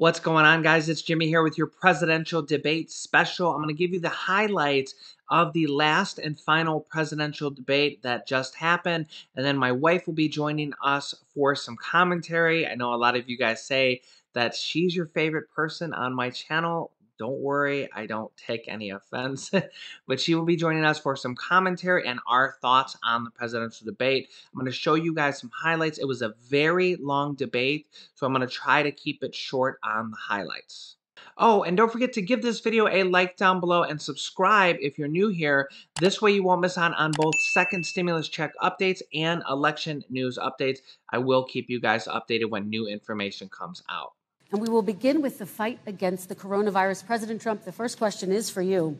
What's going on, guys? It's Jimmy here with your presidential debate special. I'm going to give you the highlights of the last and final presidential debate that just happened, and then my wife will be joining us for some commentary. I know a lot of you guys say that she's your favorite person on my channel. Don't worry, I don't take any offense, but she will be joining us for some commentary and our thoughts on the presidential debate. I'm going to show you guys some highlights. It was a very long debate, so I'm going to try to keep it short on the highlights. Oh, and don't forget to give this video a like down below and subscribe if you're new here. This way you won't miss out on both second stimulus check updates and election news updates. I will keep you guys updated when new information comes out. And we will begin with the fight against the coronavirus. President Trump, the first question is for you.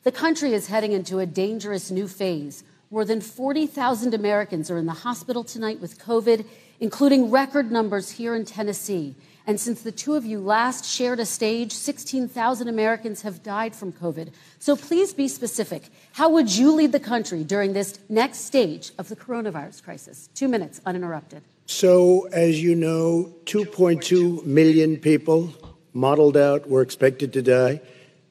The country is heading into a dangerous new phase. More than 40,000 Americans are in the hospital tonight with COVID, including record numbers here in Tennessee. And since the two of you last shared a stage, 16,000 Americans have died from COVID. So please be specific. How would you lead the country during this next stage of the coronavirus crisis? 2 minutes, uninterrupted. So, as you know, 2.2 million people modeled out were expected to die.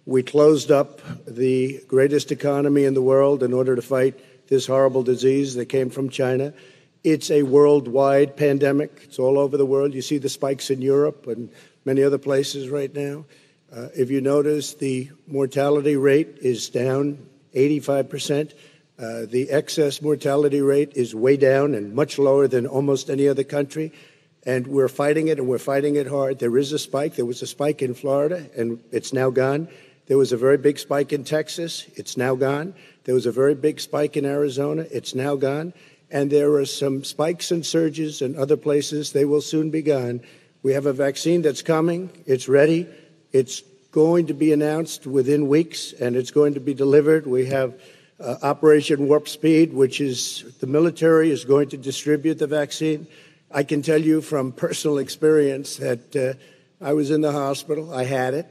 We closed up the greatest economy in the world in order to fight this horrible disease that came from China. It's a worldwide pandemic. It's all over the world. You see the spikes in Europe and many other places right now. If you notice, the mortality rate is down 85%. The excess mortality rate is way down and much lower than almost any other country. And we're fighting it, and we're fighting it hard. There is a spike. There was a spike in Florida, and it's now gone. There was a very big spike in Texas. It's now gone. There was a very big spike in Arizona. It's now gone. And there are some spikes and surges in other places. They will soon be gone. We have a vaccine that's coming. It's ready. It's going to be announced within weeks, and it's going to be delivered. We have Operation Warp Speed, which is the military is going to distribute the vaccine. I can tell you from personal experience that I was in the hospital. I had it,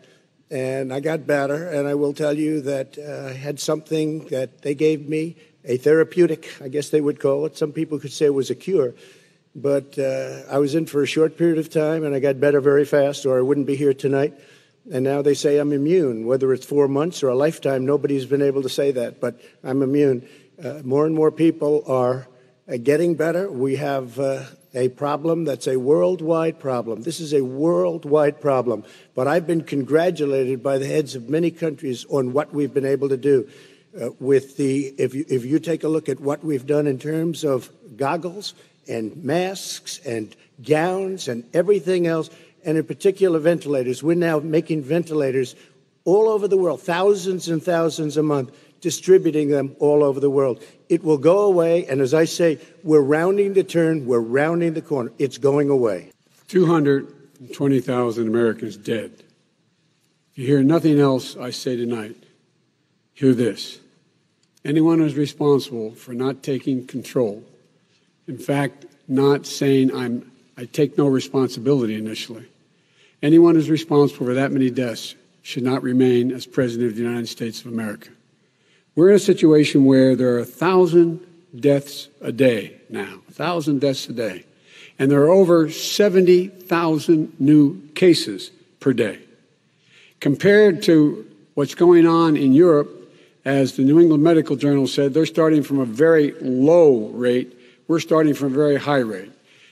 and I got better. And I will tell you that I had something that they gave me, a therapeutic, I guess they would call it. Some people could say it was a cure. But I was in for a short period of time, and I got better very fast, or I wouldn't be here tonight. And now they say I'm immune. Whether it's 4 months or a lifetime, nobody's been able to say that, but I'm immune. More and more people are getting better. We have a problem that's a worldwide problem. This is a worldwide problem. But I've been congratulated by the heads of many countries on what we've been able to do. If you take a look at what we've done in terms of goggles and masks and gowns and everything else, and in particular ventilators. We're now making ventilators all over the world, thousands and thousands a month, distributing them all over the world. It will go away, and as I say, we're rounding the turn, we're rounding the corner. It's going away. 220,000 Americans dead. If you hear nothing else I say tonight, hear this. Anyone who's responsible for not taking control, in fact, not saying I take no responsibility initially. Anyone who's responsible for that many deaths should not remain as President of the United States of America. We're in a situation where there are 1,000 deaths a day now, 1,000 deaths a day. And there are over 70,000 new cases per day. Compared to what's going on in Europe, as the New England Medical Journal said, they're starting from a very low rate. We're starting from a very high rate.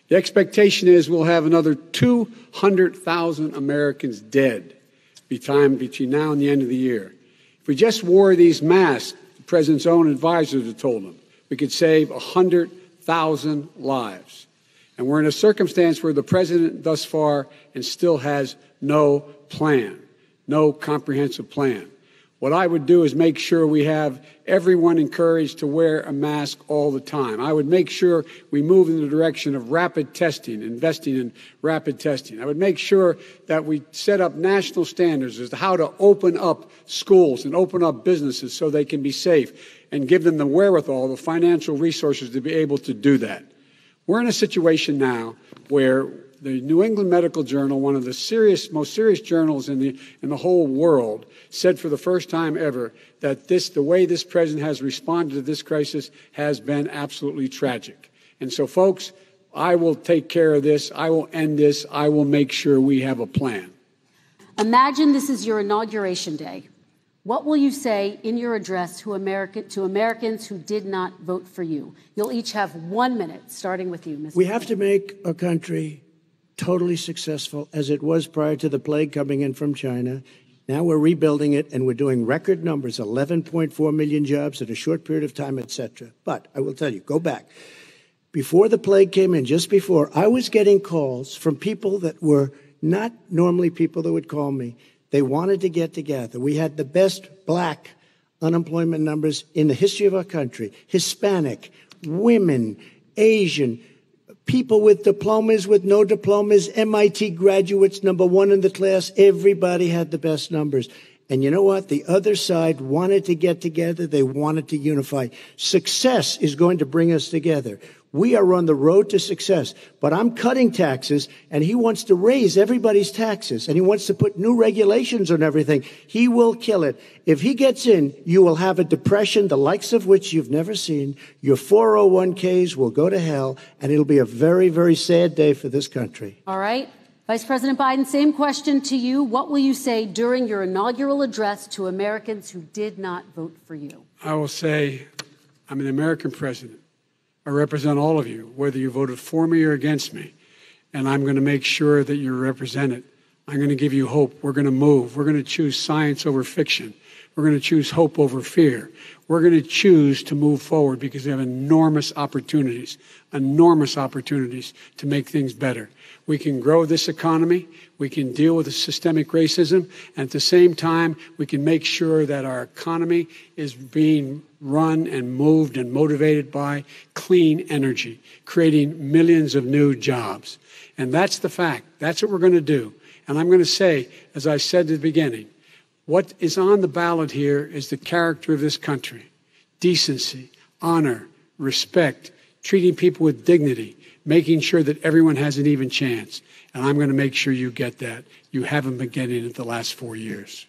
The expectation is we'll have another 200,000 Americans dead between now and the end of the year. If we just wore these masks, the president's own advisors have told him, we could save 100,000 lives. And we're in a circumstance where the president thus far and still has no plan, no comprehensive plan. What I would do is make sure we have everyone encouraged to wear a mask all the time. I would make sure we move in the direction of rapid testing, investing in rapid testing. I would make sure that we set up national standards as to how to open up schools and open up businesses so they can be safe and give them the wherewithal, the financial resources to be able to do that. We're in a situation now where the New England Medical Journal, one of the most serious journals in the whole world, said for the first time ever that the way this president has responded to this crisis has been absolutely tragic. And so, folks, I will take care of this. I will end this. I will make sure we have a plan. Imagine this is your inauguration day. What will you say in your address to Americans who did not vote for you? You'll each have 1 minute, starting with you, Mr. We have to make a country totally successful as it was prior to the plague coming in from China. Now we're rebuilding it, and we're doing record numbers, 11.4 million jobs in a short period of time, et cetera. But I will tell you, go back. Before the plague came in, just before, I was getting calls from people that were not normally people that would call me. They wanted to get together. We had the best black unemployment numbers in the history of our country. Hispanic, women, Asian, people with diplomas, with no diplomas, MIT graduates, number one in the class. Everybody had the best numbers. And you know what? The other side wanted to get together. They wanted to unify. Success is going to bring us together. We are on the road to success, but I'm cutting taxes, and he wants to raise everybody's taxes, and he wants to put new regulations on everything. He will kill it. If he gets in, you will have a depression, the likes of which you've never seen. Your 401ks will go to hell, and it'll be a very, very sad day for this country. All right. Vice President Biden, same question to you. What will you say during your inaugural address to Americans who did not vote for you? I will say, I'm an American president. I represent all of you, whether you voted for me or against me. And I'm going to make sure that you're represented. I'm going to give you hope. We're going to move. We're going to choose science over fiction. We're going to choose hope over fear. We're going to choose to move forward because we have enormous opportunities to make things better. We can grow this economy. We can deal with the systemic racism. And at the same time, we can make sure that our economy is being run and moved and motivated by clean energy, creating millions of new jobs. And that's the fact. That's what we're going to do. And I'm going to say, as I said at the beginning, what is on the ballot here is the character of this country: decency, honor, respect, treating people with dignity, making sure that everyone has an even chance. And I'm going to make sure you get that. You haven't been getting it the last 4 years.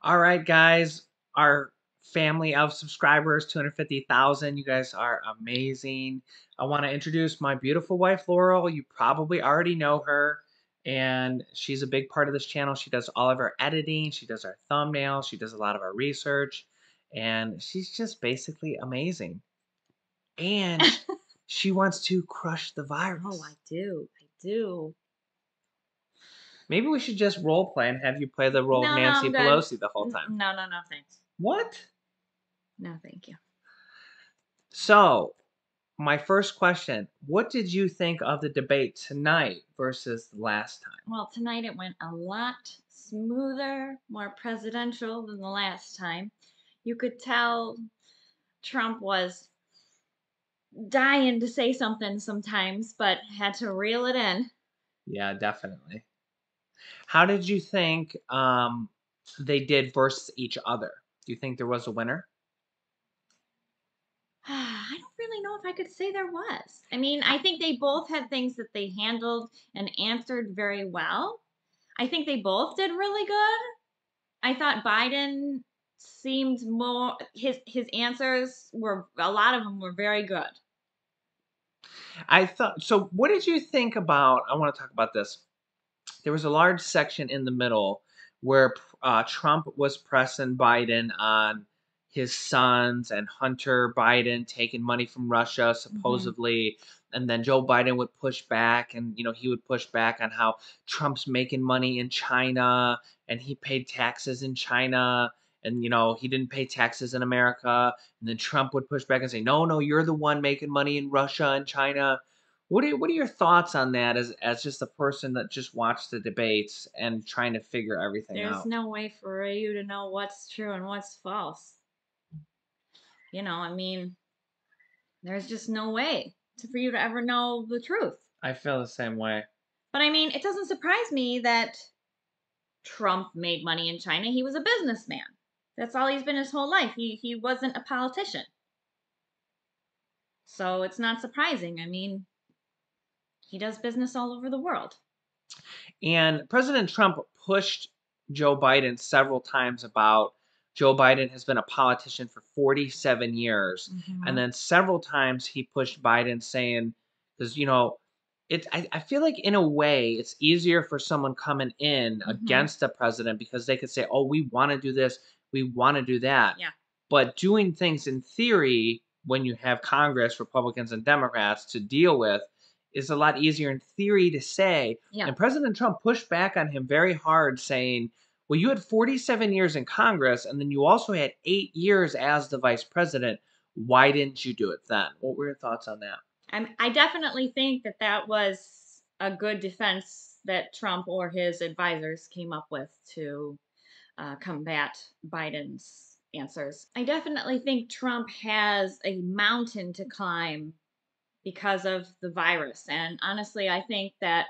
All right, guys. Our family of subscribers, 250,000. You guys are amazing. I want to introduce my beautiful wife, Laurel. You probably already know her, and she's a big part of this channel. She does all of our editing. She does our thumbnails. She does a lot of our research, and she's just basically amazing. And she wants to crush the virus. Oh, I do. Maybe we should just role play and have you play the role of Nancy Pelosi the whole time. No, thanks. What? No, thank you. So, my first question, what did you think of the debate tonight versus the last time? Well, tonight it went a lot smoother, more presidential than the last time. You could tell Trump was dying to say something sometimes, but had to reel it in. Yeah, definitely. How did you think they did versus each other? Do you think there was a winner? I don't really know if I could say there was. I mean, I think they both had things that they handled and answered very well. I think they both did really good. I thought Biden seemed more, his answers were, a lot of them were very good. I thought, so what did you think about, I want to talk about this. There was a large section in the middle where Trump was pressing Biden on his sons and Hunter Biden taking money from Russia, supposedly. And then Joe Biden would push back, and, he would push back on how Trump's making money in China and he paid taxes in China. And, he didn't pay taxes in America. And then Trump would push back and say, no, you're the one making money in Russia and China. What are your thoughts on that as just a person that just watched the debates and trying to figure everything out? There's no way for you to know what's true and what's false. I mean, there's just no way for you to ever know the truth. I feel the same way. But I mean, it doesn't surprise me that Trump made money in China. He was a businessman. That's all he's been his whole life. He wasn't a politician. So it's not surprising. I mean, he does business all over the world. And President Trump pushed Joe Biden several times about Joe Biden has been a politician for 47 years. And then several times he pushed Biden saying, because, I feel like in a way it's easier for someone coming in Mm-hmm. against the president because they could say, "Oh, we want to do this, we want to do that." Yeah. But doing things in theory when you have Congress, Republicans and Democrats to deal with is a lot easier in theory to say. Yeah. And President Trump pushed back on him very hard saying, "Well, you had 47 years in Congress and then you also had 8 years as the vice president. Why didn't you do it then?" What were your thoughts on that? I definitely think that that was a good defense that Trump or his advisors came up with to combat Biden's answers. I definitely think Trump has a mountain to climb because of the virus. And honestly, I think that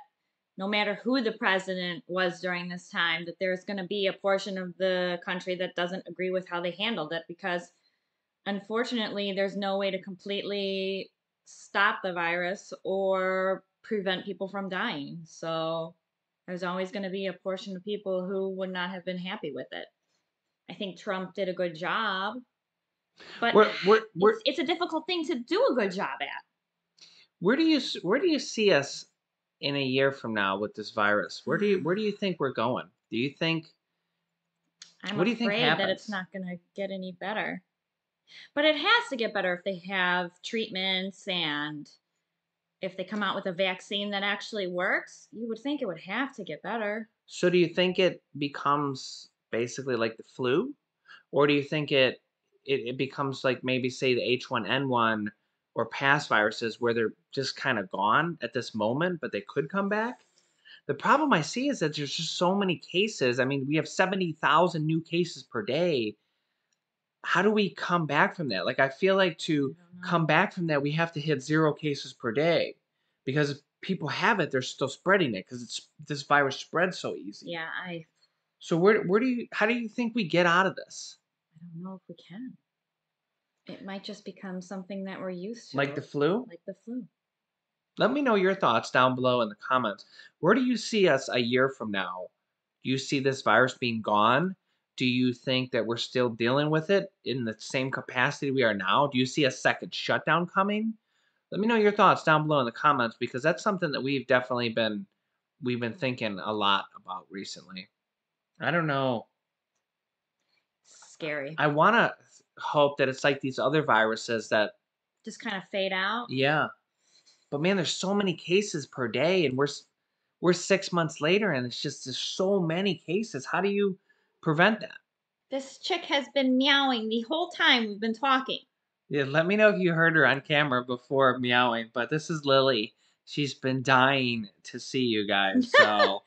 no matter who the president was during this time, that there's going to be a portion of the country that doesn't agree with how they handled it because unfortunately, there's no way to completely stop the virus or prevent people from dying. So there's always going to be a portion of people who would not have been happy with it. I think Trump did a good job, but We're it's a difficult thing to do a good job at. where do you see us in a year from now with this virus? Where do you think we're going? Do you think I'm what do you think afraid that it's happens? not going to get any better. But it has to get better if they have treatments and if they come out with a vaccine that actually works. You would think it would have to get better. So do you think it becomes basically like the flu? Or do you think it becomes like maybe say the H1N1 or past viruses where they're just kind of gone at this moment, but they could come back? The problem I see is that there's just so many cases. I mean, we have 70,000 new cases per day. How do we come back from that? Like, I feel like I to don't come know. back from that, we have to hit 0 cases per day because if people have it, they're still spreading it because it's this virus spreads so easy. Yeah, So how do you think we get out of this? I don't know if we can. It might just become something that we're used Like the to, flu? like the flu. Let me know your thoughts down below in the comments. Where do you see us a year from now? Do you see this virus being gone? Do you think that we're still dealing with it in the same capacity we are now? Do you see a second shutdown coming? Let me know your thoughts down below in the comments because that's something that we've been thinking a lot about recently. I don't know. Scary. I want to hope that it's like these other viruses that Just kind of fade out. yeah. But man, there's so many cases per day, and we're 6 months later, and it's just there's so many cases. How do you prevent that? This chick has been meowing the whole time we've been talking. Yeah, let me know if you heard her on camera before meowing. But this is Lily. She's been dying to see you guys, so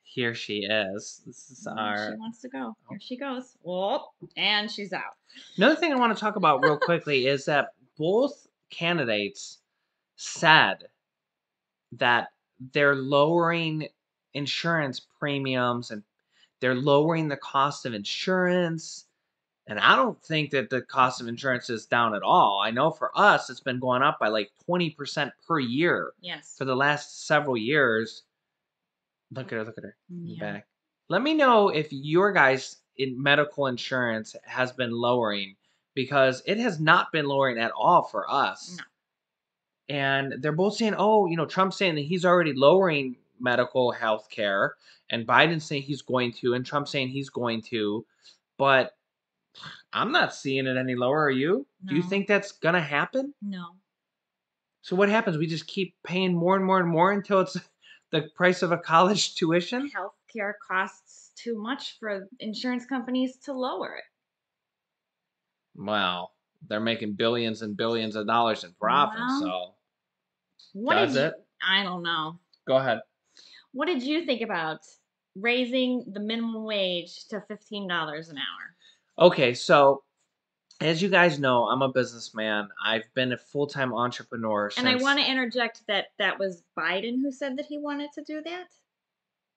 here she is. This is She our. wants to go. Here she goes. Oh, and she's out. Another thing I want to talk about real quickly is that both candidates said that they're lowering insurance premiums and they're lowering the cost of insurance. And I don't think that the cost of insurance is down at all. I know for us, it's been going up by like 20% per year Yes. for the last several years. Look at her in the Yeah. back. Let me know if your guys in medical insurance has been lowering because it has not been lowering at all for us. No. And they're both saying, oh, Trump's saying that he's already lowering medical health care, and Biden's saying he's going to, and Trump's saying he's going to. But I'm not seeing it any lower. Are you? Do you No. think that's going to happen? No. So what happens? We just keep paying more and more and more until it's the price of a college tuition? Healthcare costs too much for insurance companies to lower it. Wow. They're making billions and billions of dollars in profit, Well, so what does did you? it? I don't know. Go ahead. What did you think about raising the minimum wage to $15 an hour? Okay, so as you guys know, I'm a businessman. I've been a full-time entrepreneur And I since, want to interject that that was Biden who said that he wanted to do that.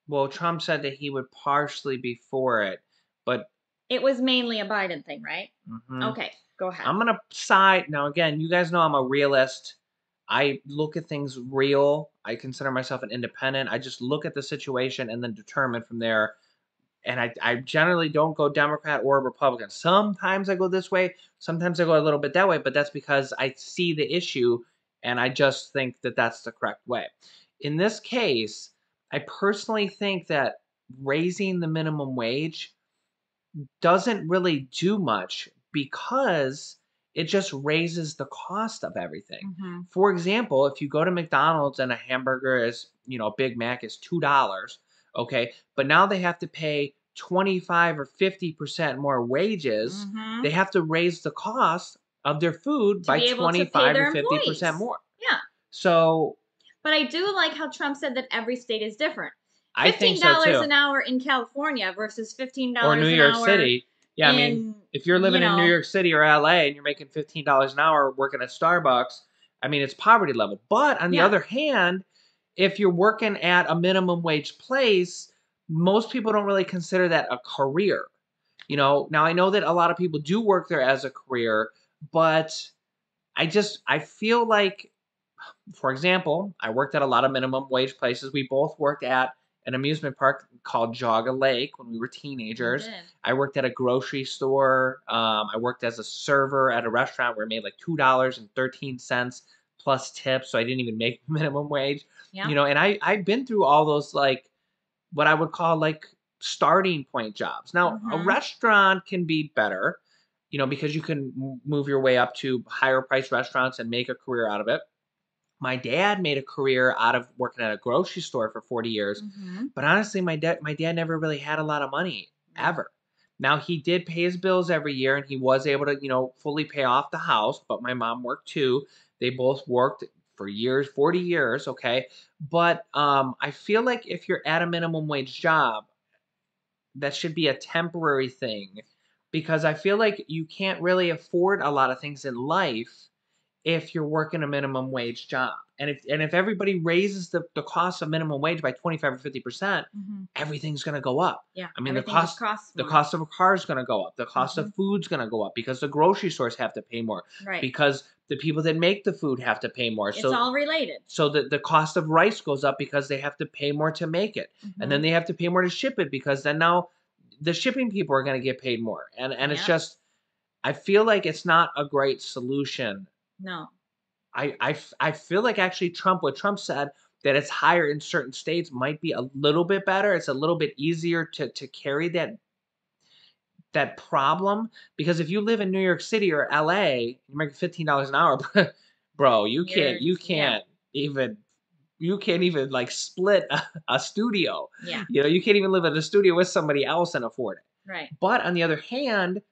well, Trump said that he would partially be for it, but It was mainly a Biden thing, right? mhm. Okay, go ahead. I'm gonna side now. Again, you guys know I'm a realist. I look at things real. I consider myself an independent. I just look at the situation and then determine from there. And I generally don't go Democrat or Republican. Sometimes I go this way, sometimes I go a little bit that way, but that's because I see the issue And I just think that that's the correct way. In this case, I personally think that raising the minimum wage doesn't really do much because it just raises the cost of everything. Mhm. For example, if you go to McDonald's and a hamburger is, a Big Mac is $2, okay, but now they have to pay 25 or 50% more wages. They Mhm. have to raise the cost of their food To by be able to pay 25 or their 50% employees. more. Yeah. So But I do like how Trump said that every state is different. I think so $15 too. an hour in California versus Or New $15 an York hour City. Yeah, I mean, in, if you're living in New York City or LA and you're making $15 an hour working at Starbucks, I mean, it's poverty level. But on the yeah. other hand, if you're working at a minimum wage place, most people don't really consider that a career. Now I know that a lot of people do work there as a career, but I feel like, for example, I worked at a lot of minimum wage places. We both worked at an amusement park called Jogga Lake when we were You teenagers. did. I worked at a grocery store. I worked as a server at a restaurant where I made like $2.13 plus tips, so I didn't even make minimum wage. Yeah. And I've been through all those, like, what I would call like starting point jobs. Now, a Mhm. restaurant can be better, because you can move your way up to higher price restaurants and make a career out of it. My dad made a career out of working at a grocery store for 40 years, Mhm. but honestly, my dad never really had a lot of money No. ever. Now he did pay his bills every year and he was able to, fully pay off the house, but my mom worked too. They both worked for years, 40 years, okay? But I feel like if you're at a minimum wage job, that should be a temporary thing because I feel like you can't really afford a lot of things in life if you're working a minimum wage job. And if everybody raises the cost of minimum wage by 25 or 50%, Mhm. everything's going to go up. Yeah. I mean, the Everything just cost costs the more. cost of a car is going to go up. The cost of Mhm. food's going to go up because the grocery stores have to pay more Right. because the people that make the food have to pay more. It's all related. So the cost of rice goes up because they have to pay more to make it. And then Mhm. they have to pay more to ship it because then now the shipping people are going to get paid more. And it's Yep. just, I feel like it's not a great solution. No. I feel like actually what Trump said, that it's higher in certain states might be a little bit better. It's a little bit easier to carry that problem because if you live in New York City or LA, you're making $15 an hour, bro, you can't Yeah. even like split a studio. Yeah. You can't even live in a studio with somebody else and afford it. Right. But on the other hand,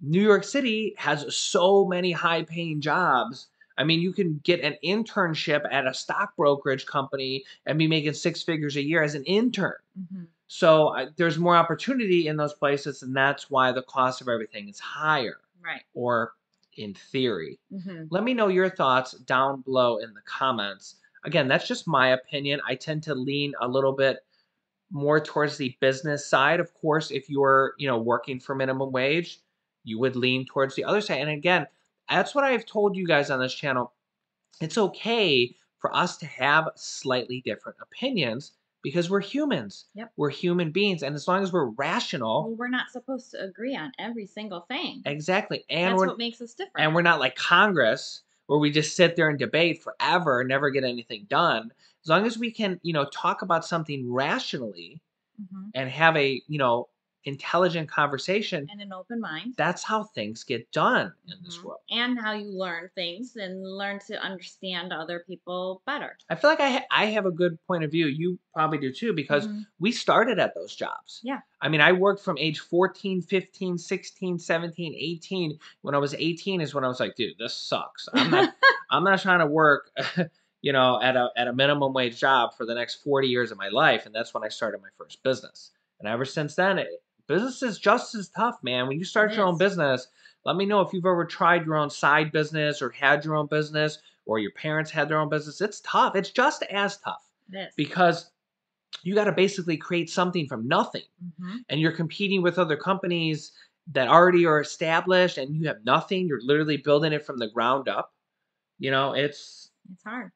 New York City has so many high paying jobs. I mean, you can get an internship at a stock brokerage company and be making six figures a year as an intern. Mhm. So there's more opportunity in those places, and that's why the cost of everything is higher, Right. or in theory. Mhm. Let me know your thoughts down below in the comments. Again, that's just my opinion. I tend to lean a little bit more towards the business side. Of course, if you're, working for minimum wage, you would lean towards the other side. And again, that's what I've told you guys on this channel. It's okay for us to have slightly different opinions because we're humans. Yep. We're human beings. And as long as we're Well, rational, we're not supposed to agree on every single thing. exactly. And That's we're what makes us different. and we're not like Congress where we just sit there and debate forever and never get anything done. As long as we can, talk about something rationally Mhm. and have a, intelligent conversation, And an open mind. that's how things get done in this Mhm. world. And how you learn things and learn to understand other people better. I feel like I have a good point of view. You probably do too, because Mhm. we started at those jobs. Yeah. I mean, I worked from age 14, 15, 16, 17, 18. When I was 18 is when I was like, dude, this sucks. I'm not trying to work, at a minimum wage job for the next 40 years of my life. And that's when I started my first business. And ever since then, business is just as tough, man. When you start It your own is. business, let me know if you've ever tried your own side business or had your own business or your parents had their own business. It's tough. It's just as tough It is. because you got to basically create something from nothing. Mhm. And you're competing with other companies that already are established and you have nothing. You're literally building it from the ground up. It's, It's hard.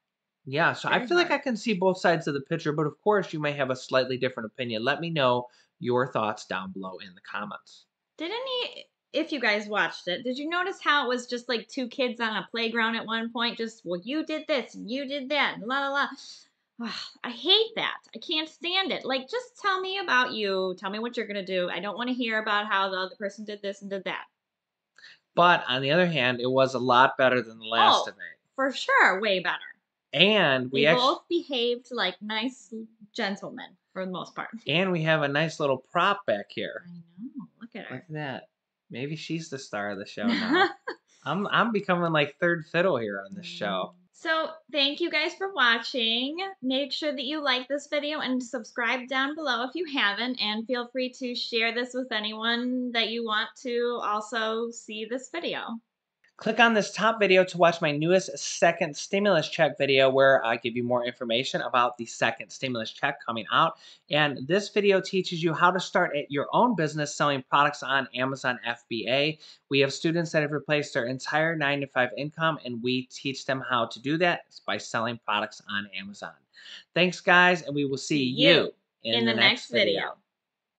yeah. So I Very feel like hard. I can see both sides of the picture, but of course, you may have a slightly different opinion. Let me know your thoughts down below in the comments. Did any if you guys watched it, did you notice how it was just like two kids on a playground at one point? Just, well, you did this and you did that and la la la. Ugh, I hate that. I can't stand it. Like, just tell me about you. Tell me what you're going to do. I don't want to hear about how the other person did this and did that. But on the other hand, it was a lot better than the last Oh, debate. for sure. Way better. And They both behaved like nice gentlemen for the most part. we have a nice little prop back here. I know. Look at her. Look at that. Maybe she's the star of the show now. I'm becoming like third fiddle here on this show. So thank you guys for watching. Make sure that you like this video and subscribe down below if you haven't, and feel free to share this with anyone that you want to also see this video. Click on this top video to watch my newest second stimulus check video, where I give you more information about the second stimulus check coming out. And this video teaches you how to start at your own business selling products on Amazon FBA. We have students that have replaced their entire 9-to-5 income, and we teach them how to do that by selling products on Amazon. Thanks, guys, and we will see you in the next video.